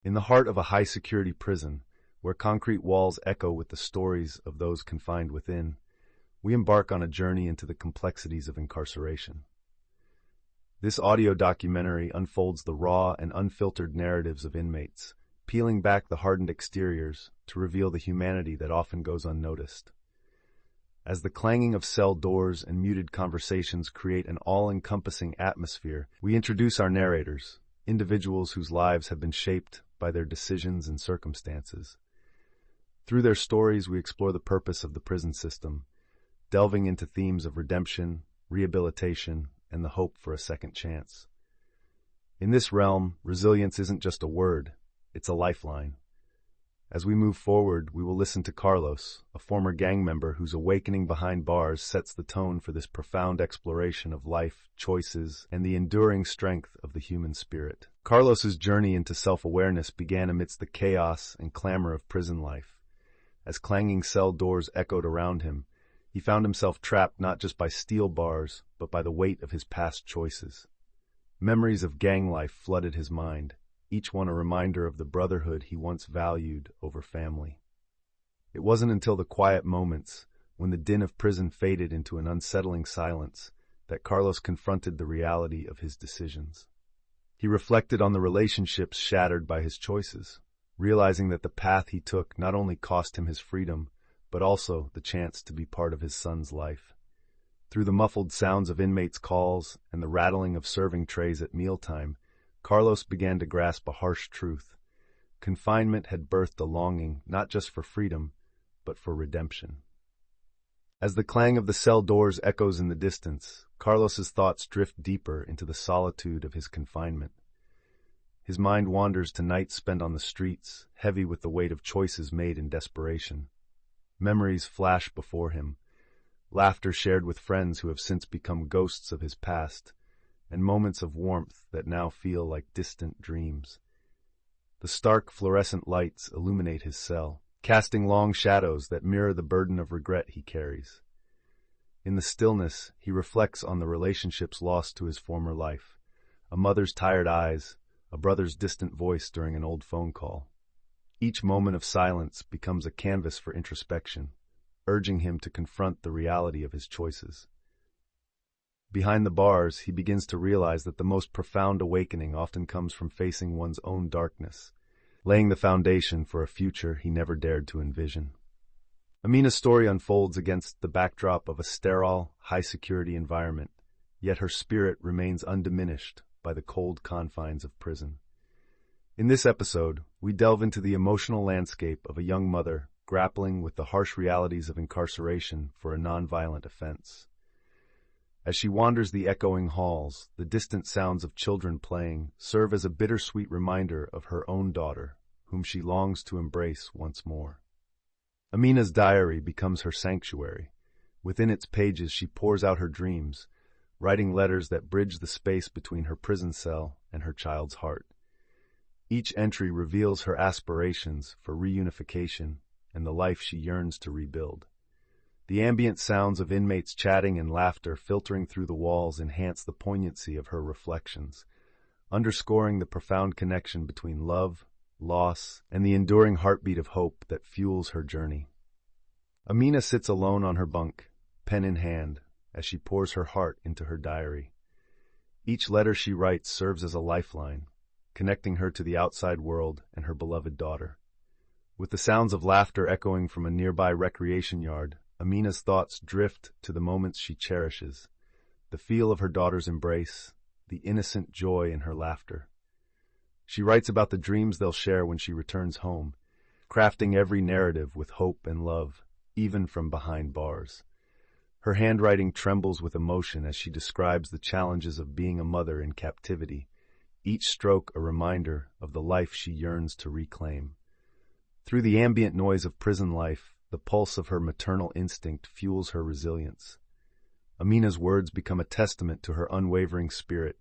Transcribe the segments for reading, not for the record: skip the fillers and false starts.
In the heart of a high-security prison, where concrete walls echo with the stories of those confined within, we embark on a journey into the complexities of incarceration. This audio documentary unfolds the raw and unfiltered narratives of inmates, peeling back the hardened exteriors to reveal the humanity that often goes unnoticed. As the clanging of cell doors and muted conversations create an all-encompassing atmosphere, we introduce our narrators, individuals whose lives have been shaped by their decisions and circumstances. Through their stories, we explore the purpose of the prison system, delving into themes of redemption, rehabilitation, and the hope for a second chance. In this realm, resilience isn't just a word, it's a lifeline. As we move forward, we will listen to Carlos, a former gang member whose awakening behind bars sets the tone for this profound exploration of life, choices, and the enduring strength of the human spirit. Carlos's journey into self-awareness began amidst the chaos and clamor of prison life. As clanging cell doors echoed around him, he found himself trapped not just by steel bars, but by the weight of his past choices. Memories of gang life flooded his mind, each one a reminder of the brotherhood he once valued over family. It wasn't until the quiet moments, when the din of prison faded into an unsettling silence, that Carlos confronted the reality of his decisions. He reflected on the relationships shattered by his choices, realizing that the path he took not only cost him his freedom, but also the chance to be part of his son's life. Through the muffled sounds of inmates' calls and the rattling of serving trays at mealtime, Carlos began to grasp a harsh truth. Confinement had birthed a longing not just for freedom, but for redemption. As the clang of the cell doors echoes in the distance, Carlos's thoughts drift deeper into the solitude of his confinement. His mind wanders to nights spent on the streets, heavy with the weight of choices made in desperation. Memories flash before him, laughter shared with friends who have since become ghosts of his past, and moments of warmth that now feel like distant dreams. The stark fluorescent lights illuminate his cell, casting long shadows that mirror the burden of regret he carries. In the stillness, he reflects on the relationships lost to his former life, a mother's tired eyes, a brother's distant voice during an old phone call. Each moment of silence becomes a canvas for introspection, urging him to confront the reality of his choices. Behind the bars, he begins to realize that the most profound awakening often comes from facing one's own darkness, laying the foundation for a future he never dared to envision. Amina's story unfolds against the backdrop of a sterile, high-security environment, yet her spirit remains undiminished by the cold confines of prison. In this episode, we delve into the emotional landscape of a young mother grappling with the harsh realities of incarceration for a nonviolent offense. As she wanders the echoing halls, the distant sounds of children playing serve as a bittersweet reminder of her own daughter, whom she longs to embrace once more. Amina's diary becomes her sanctuary. Within its pages, she pours out her dreams, writing letters that bridge the space between her prison cell and her child's heart. Each entry reveals her aspirations for reunification and the life she yearns to rebuild. The ambient sounds of inmates chatting and laughter filtering through the walls enhance the poignancy of her reflections, underscoring the profound connection between love, loss, and the enduring heartbeat of hope that fuels her journey. Amina sits alone on her bunk, pen in hand, as she pours her heart into her diary. Each letter she writes serves as a lifeline, connecting her to the outside world and her beloved daughter. With the sounds of laughter echoing from a nearby recreation yard, Amina's thoughts drift to the moments she cherishes, the feel of her daughter's embrace, the innocent joy in her laughter. She writes about the dreams they'll share when she returns home, crafting every narrative with hope and love, even from behind bars. Her handwriting trembles with emotion as she describes the challenges of being a mother in captivity, each stroke a reminder of the life she yearns to reclaim. Through the ambient noise of prison life, the pulse of her maternal instinct fuels her resilience. Amina's words become a testament to her unwavering spirit,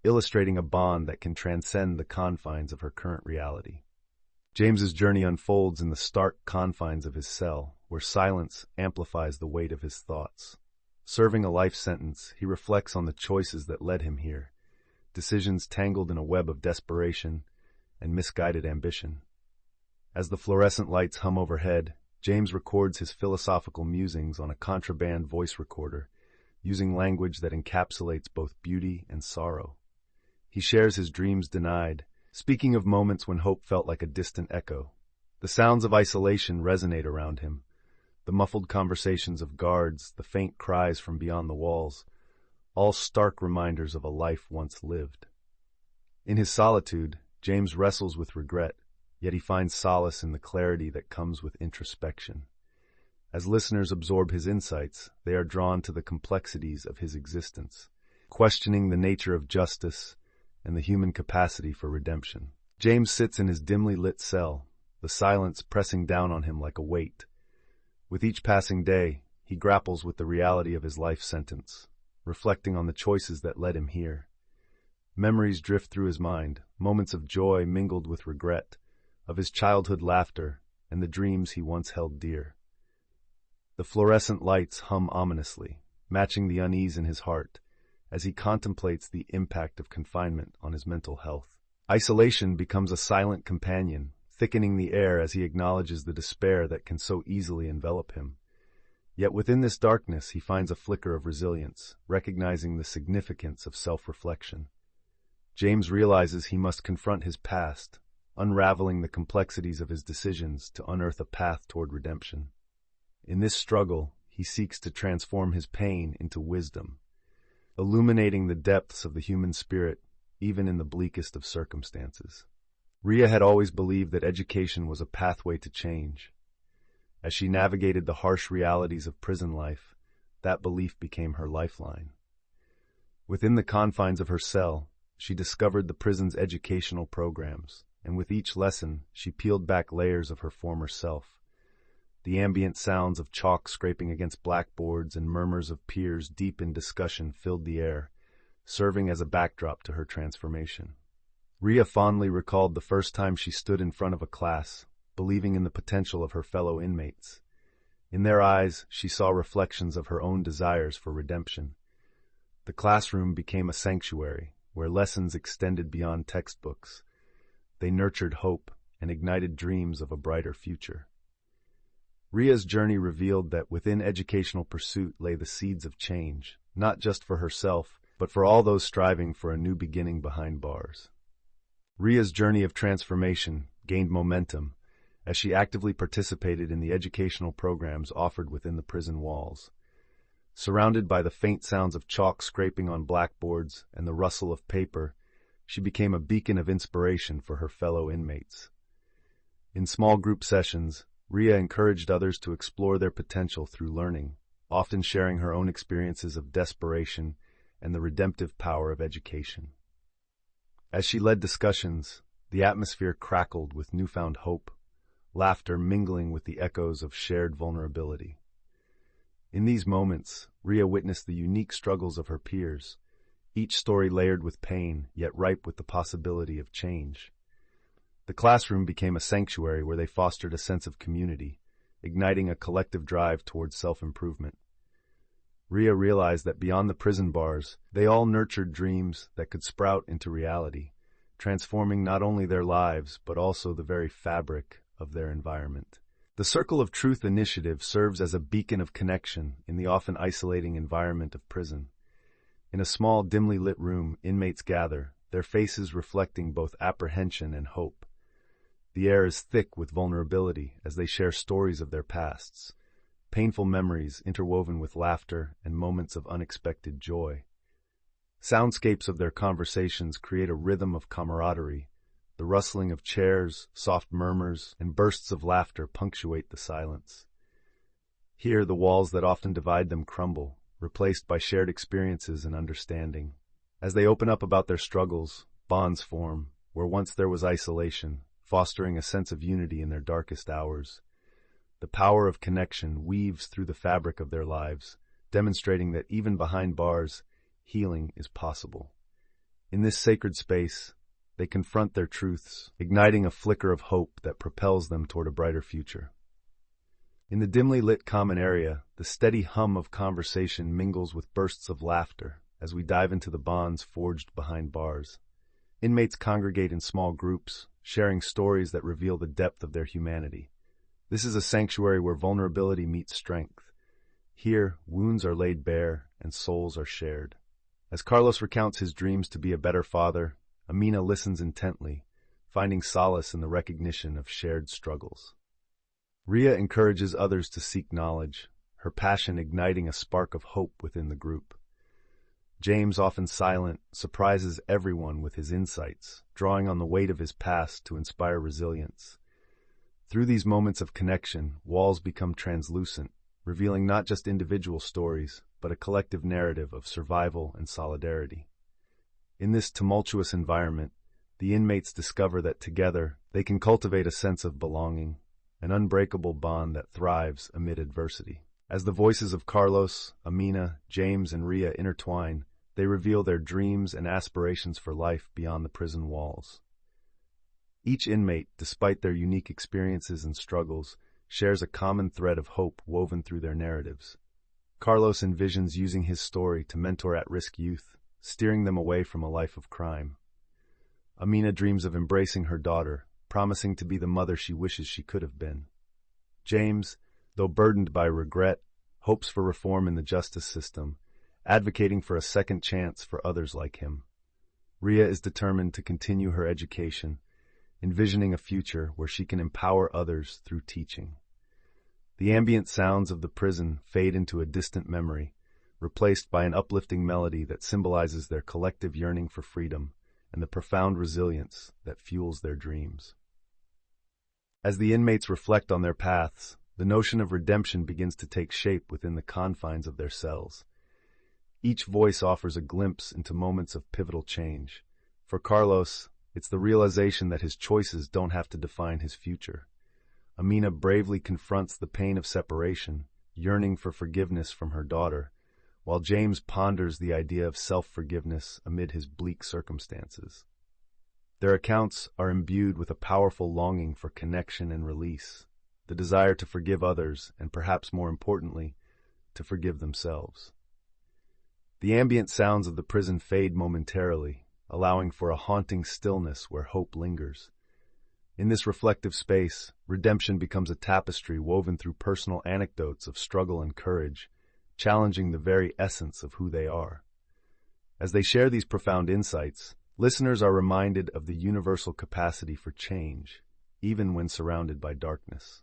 illustrating a bond that can transcend the confines of her current reality. James's journey unfolds in the stark confines of his cell, where silence amplifies the weight of his thoughts. Serving a life sentence, he reflects on the choices that led him here, decisions tangled in a web of desperation, and misguided ambition. As the fluorescent lights hum overhead, James records his philosophical musings on a contraband voice recorder, using language that encapsulates both beauty and sorrow. He shares his dreams denied, speaking of moments when hope felt like a distant echo. The sounds of isolation resonate around him, the muffled conversations of guards, the faint cries from beyond the walls, all stark reminders of a life once lived. In his solitude, James wrestles with regret, yet he finds solace in the clarity that comes with introspection. As listeners absorb his insights, they are drawn to the complexities of his existence, questioning the nature of justice and the human capacity for redemption. James sits in his dimly lit cell, the silence pressing down on him like a weight. With each passing day, he grapples with the reality of his life sentence, reflecting on the choices that led him here. Memories drift through his mind, moments of joy mingled with regret, of his childhood laughter and the dreams he once held dear. The fluorescent lights hum ominously, matching the unease in his heart, as he contemplates the impact of confinement on his mental health. Isolation becomes a silent companion, thickening the air as he acknowledges the despair that can so easily envelop him. Yet within this darkness he finds a flicker of resilience, recognizing the significance of self-reflection. James realizes he must confront his past, unraveling the complexities of his decisions to unearth a path toward redemption. In this struggle, he seeks to transform his pain into wisdom, illuminating the depths of the human spirit even in the bleakest of circumstances. Rhea had always believed that education was a pathway to change. As she navigated the harsh realities of prison life, that belief became her lifeline. Within the confines of her cell, she discovered the prison's educational programs, and with each lesson, she peeled back layers of her former self. The ambient sounds of chalk scraping against blackboards and murmurs of peers deep in discussion filled the air, serving as a backdrop to her transformation. Rhea fondly recalled the first time she stood in front of a class, believing in the potential of her fellow inmates. In their eyes, she saw reflections of her own desires for redemption. The classroom became a sanctuary, where lessons extended beyond textbooks. They nurtured hope and ignited dreams of a brighter future. Rhea's journey revealed that within educational pursuit lay the seeds of change, not just for herself, but for all those striving for a new beginning behind bars. Rhea's journey of transformation gained momentum as she actively participated in the educational programs offered within the prison walls. Surrounded by the faint sounds of chalk scraping on blackboards and the rustle of paper, she became a beacon of inspiration for her fellow inmates. In small group sessions, Rhea encouraged others to explore their potential through learning, often sharing her own experiences of desperation and the redemptive power of education. As she led discussions, the atmosphere crackled with newfound hope, laughter mingling with the echoes of shared vulnerability. In these moments, Rhea witnessed the unique struggles of her peers, each story layered with pain, yet ripe with the possibility of change. The classroom became a sanctuary where they fostered a sense of community, igniting a collective drive towards self-improvement. Rhea realized that beyond the prison bars, they all nurtured dreams that could sprout into reality, transforming not only their lives, but also the very fabric of their environment. The Circle of Truth initiative serves as a beacon of connection in the often isolating environment of prison. In a small, dimly lit room, inmates gather, their faces reflecting both apprehension and hope. The air is thick with vulnerability as they share stories of their pasts, painful memories interwoven with laughter and moments of unexpected joy. Soundscapes of their conversations create a rhythm of camaraderie. The rustling of chairs, soft murmurs, and bursts of laughter punctuate the silence. Here, the walls that often divide them crumble, replaced by shared experiences and understanding. As they open up about their struggles, bonds form, where once there was isolation, fostering a sense of unity in their darkest hours. The power of connection weaves through the fabric of their lives, demonstrating that even behind bars, healing is possible. In this sacred space, they confront their truths, igniting a flicker of hope that propels them toward a brighter future. In the dimly lit common area, the steady hum of conversation mingles with bursts of laughter as we dive into the bonds forged behind bars. Inmates congregate in small groups, sharing stories that reveal the depth of their humanity. This is a sanctuary where vulnerability meets strength. Here, wounds are laid bare and souls are shared. As Carlos recounts his dreams to be a better father, Amina listens intently, finding solace in the recognition of shared struggles. Ria encourages others to seek knowledge, her passion igniting a spark of hope within the group. James, often silent, surprises everyone with his insights, drawing on the weight of his past to inspire resilience. Through these moments of connection, walls become translucent, revealing not just individual stories, but a collective narrative of survival and solidarity. In this tumultuous environment, the inmates discover that together they can cultivate a sense of belonging, an unbreakable bond that thrives amid adversity. As the voices of Carlos, Amina, James, and Ria intertwine, they reveal their dreams and aspirations for life beyond the prison walls. Each inmate, despite their unique experiences and struggles, shares a common thread of hope woven through their narratives. Carlos envisions using his story to mentor at-risk youth, steering them away from a life of crime. Amina dreams of embracing her daughter, promising to be the mother she wishes she could have been. James, though burdened by regret, hopes for reform in the justice system, advocating for a second chance for others like him. Ria is determined to continue her education, envisioning a future where she can empower others through teaching. The ambient sounds of the prison fade into a distant memory, replaced by an uplifting melody that symbolizes their collective yearning for freedom and the profound resilience that fuels their dreams. As the inmates reflect on their paths, the notion of redemption begins to take shape within the confines of their cells. Each voice offers a glimpse into moments of pivotal change. For Carlos, it's the realization that his choices don't have to define his future. Amina bravely confronts the pain of separation, yearning for forgiveness from her daughter, while James ponders the idea of self-forgiveness amid his bleak circumstances. Their accounts are imbued with a powerful longing for connection and release, the desire to forgive others, and perhaps more importantly, to forgive themselves. The ambient sounds of the prison fade momentarily, allowing for a haunting stillness where hope lingers. In this reflective space, redemption becomes a tapestry woven through personal anecdotes of struggle and courage, challenging the very essence of who they are. As they share these profound insights, listeners are reminded of the universal capacity for change, even when surrounded by darkness.